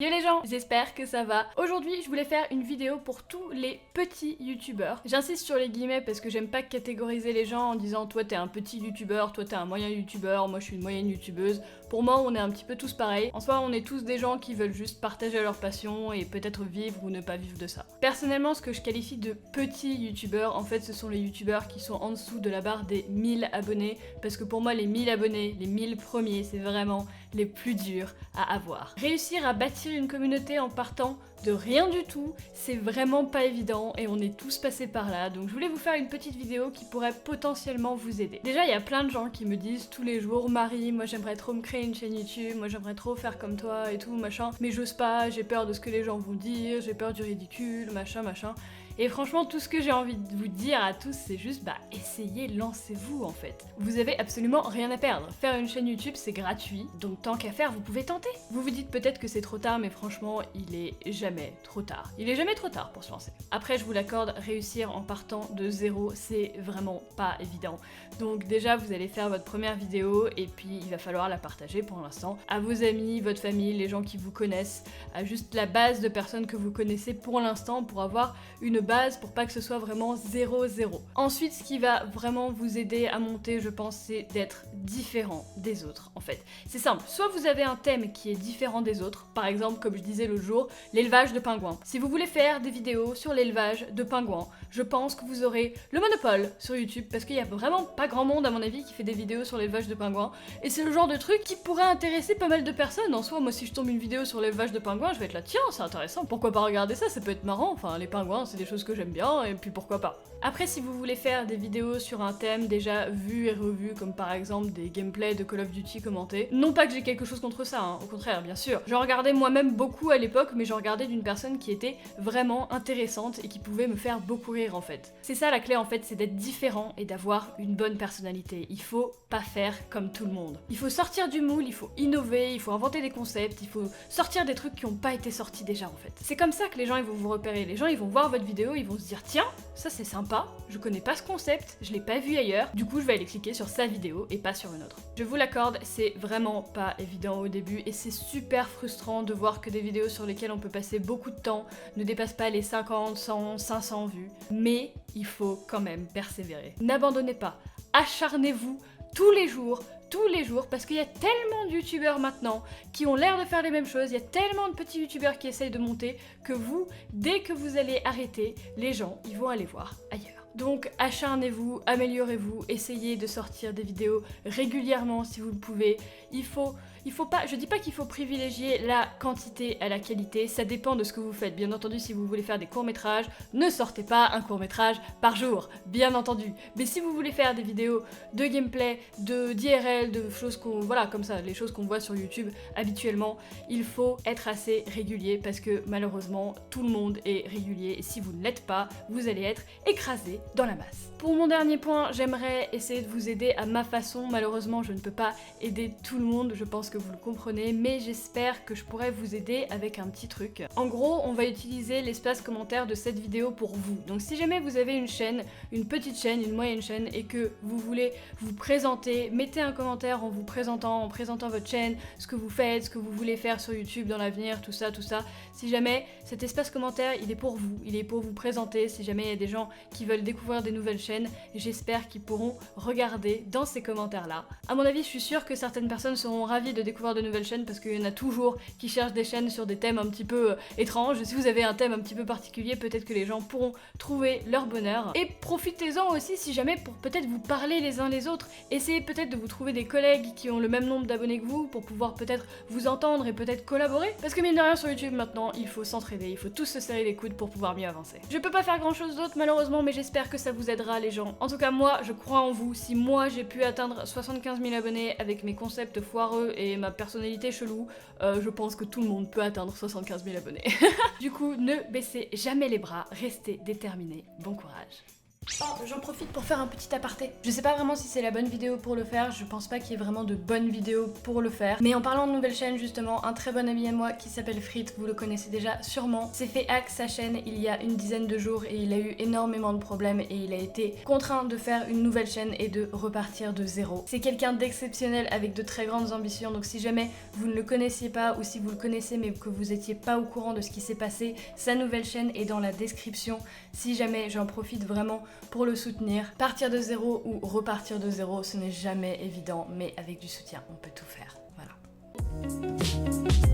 Yo les gens, j'espère que ça va. Aujourd'hui, je voulais faire une vidéo pour tous les petits youtubeurs. J'insiste sur les guillemets parce que j'aime pas catégoriser les gens en disant toi t'es un petit youtubeur, toi t'es un moyen youtubeur, moi je suis une moyenne youtubeuse. Pour moi, on est un petit peu tous pareils. En soi, on est tous des gens qui veulent juste partager leur passion et peut-être vivre ou ne pas vivre de ça. Personnellement, ce que je qualifie de petits youtubeurs, en fait, ce sont les youtubeurs qui sont en dessous de la barre des 1000 abonnés parce que pour moi, les 1000 abonnés, les 1000 premiers, c'est vraiment les plus durs à avoir. Réussir à bâtir une communauté en partant de rien du tout, c'est vraiment pas évident et on est tous passés par là, donc je voulais vous faire une petite vidéo qui pourrait potentiellement vous aider. Déjà, il y a plein de gens qui me disent tous les jours: Marie, moi j'aimerais trop me créer une chaîne YouTube, moi j'aimerais trop faire comme toi et tout, machin, mais j'ose pas, j'ai peur de ce que les gens vont dire, j'ai peur du ridicule, machin, machin. Et franchement, tout ce que j'ai envie de vous dire à tous, c'est juste, essayez, lancez-vous en fait. Vous avez absolument rien à perdre. Faire une chaîne YouTube, c'est gratuit, donc tant qu'à faire, vous pouvez tenter. Vous vous dites peut-être que c'est trop tard, mais franchement, il est jamais trop tard. Il est jamais trop tard pour se lancer. Après, je vous l'accorde, réussir en partant de zéro, c'est vraiment pas évident. Donc déjà, vous allez faire votre première vidéo, et puis il va falloir la partager pour l'instant à vos amis, votre famille, les gens qui vous connaissent, à juste la base de personnes que vous connaissez pour l'instant, pour avoir une base pour pas que ce soit vraiment 0-0. Ensuite, ce qui va vraiment vous aider à monter, je pense, c'est d'être différent des autres, en fait. C'est simple, soit vous avez un thème qui est différent des autres, par exemple, comme je disais l'autre jour, l'élevage de pingouins. Si vous voulez faire des vidéos sur l'élevage de pingouins, je pense que vous aurez le monopole sur YouTube, parce qu'il y a vraiment pas grand monde, à mon avis, qui fait des vidéos sur l'élevage de pingouins, et c'est le genre de truc qui pourrait intéresser pas mal de personnes. En soi, moi, si je tombe une vidéo sur l'élevage de pingouins, je vais être là, tiens, c'est intéressant, pourquoi pas regarder ça, ça peut être marrant, enfin, les pingouins, c'est des choses que j'aime bien, et puis pourquoi pas. Après, si vous voulez faire des vidéos sur un thème déjà vu et revu, comme par exemple des gameplays de Call of Duty commentés, non pas que j'ai quelque chose contre ça, hein, au contraire, bien sûr. J'en regardais moi-même beaucoup à l'époque, mais j'en regardais d'une personne qui était vraiment intéressante et qui pouvait me faire beaucoup rire en fait. C'est ça la clé en fait, c'est d'être différent et d'avoir une bonne personnalité. Il faut pas faire comme tout le monde. Il faut sortir du moule, il faut innover, il faut inventer des concepts, il faut sortir des trucs qui n'ont pas été sortis déjà en fait. C'est comme ça que les gens ils vont vous repérer. Les gens ils vont voir votre vidéo, ils vont se dire tiens, ça c'est sympa, je connais pas ce concept, je l'ai pas vu ailleurs, du coup je vais aller cliquer sur sa vidéo et pas sur une autre. Je vous l'accorde, c'est vraiment pas évident au début et c'est super frustrant de voir que des vidéos sur lesquelles on peut passer beaucoup de temps ne dépassent pas les 50, 100, 500 vues. Mais il faut quand même persévérer. N'abandonnez pas, acharnez-vous tous les jours, parce qu'il y a tellement de youtubeurs maintenant qui ont l'air de faire les mêmes choses, il y a tellement de petits youtubeurs qui essayent de monter que vous, dès que vous allez arrêter, les gens, ils vont aller voir ailleurs. Donc acharnez-vous, améliorez-vous, essayez de sortir des vidéos régulièrement si vous le pouvez. Il faut pas, je dis pas qu'il faut privilégier la quantité à la qualité, ça dépend de ce que vous faites. Bien entendu, si vous voulez faire des courts-métrages, ne sortez pas un court-métrage par jour, bien entendu. Mais si vous voulez faire des vidéos de gameplay, d'IRL, de choses voilà, comme ça, les choses qu'on voit sur YouTube habituellement, il faut être assez régulier parce que malheureusement, tout le monde est régulier et si vous ne l'êtes pas, vous allez être écrasé dans la masse. Pour mon dernier point, j'aimerais essayer de vous aider à ma façon. Malheureusement, je ne peux pas aider tout le monde, je pense que vous le comprenez, mais j'espère que je pourrais vous aider avec un petit truc. En gros, on va utiliser l'espace commentaire de cette vidéo pour vous. Donc si jamais vous avez une chaîne, une petite chaîne, une moyenne chaîne, et que vous voulez vous présenter, mettez un commentaire en vous présentant, en présentant votre chaîne, ce que vous faites, ce que vous voulez faire sur YouTube dans l'avenir, tout ça, tout ça. Si jamais cet espace commentaire, il est pour vous, il est pour vous présenter, si jamais il y a des gens qui veulent découvrir des nouvelles chaînes, j'espère qu'ils pourront regarder dans ces commentaires-là. À mon avis, je suis sûre que certaines personnes seront ravies de découvrir de nouvelles chaînes parce qu'il y en a toujours qui cherchent des chaînes sur des thèmes un petit peu étranges. Si vous avez un thème un petit peu particulier, peut-être que les gens pourront trouver leur bonheur. Et profitez-en aussi si jamais pour peut-être vous parler les uns les autres. Essayez peut-être de vous trouver des collègues qui ont le même nombre d'abonnés que vous pour pouvoir peut-être vous entendre et peut-être collaborer. Parce que mine de rien sur YouTube maintenant, il faut s'entraider, il faut tous se serrer les coudes pour pouvoir mieux avancer. Je peux pas faire grand chose d'autre malheureusement, mais j'espère que ça vous aidera les gens. En tout cas moi, je crois en vous. Si moi j'ai pu atteindre 75 000 abonnés avec mes concepts foireux et ma personnalité chelou, je pense que tout le monde peut atteindre 75 000 abonnés. Du coup, ne baissez jamais les bras, restez déterminés. Bon courage. Oh, j'en profite pour faire un petit aparté. Je sais pas vraiment si c'est la bonne vidéo pour le faire, je pense pas qu'il y ait vraiment de bonnes vidéos pour le faire. Mais en parlant de nouvelle chaîne justement, un très bon ami à moi qui s'appelle Frites, vous le connaissez déjà sûrement, s'est fait hack sa chaîne il y a une dizaine de jours et il a eu énormément de problèmes et il a été contraint de faire une nouvelle chaîne et de repartir de zéro. C'est quelqu'un d'exceptionnel avec de très grandes ambitions, donc si jamais vous ne le connaissiez pas ou si vous le connaissez mais que vous étiez pas au courant de ce qui s'est passé, sa nouvelle chaîne est dans la description. Si jamais, j'en profite vraiment pour le soutenir. Partir de zéro ou repartir de zéro, ce n'est jamais évident, mais avec du soutien, on peut tout faire. Voilà.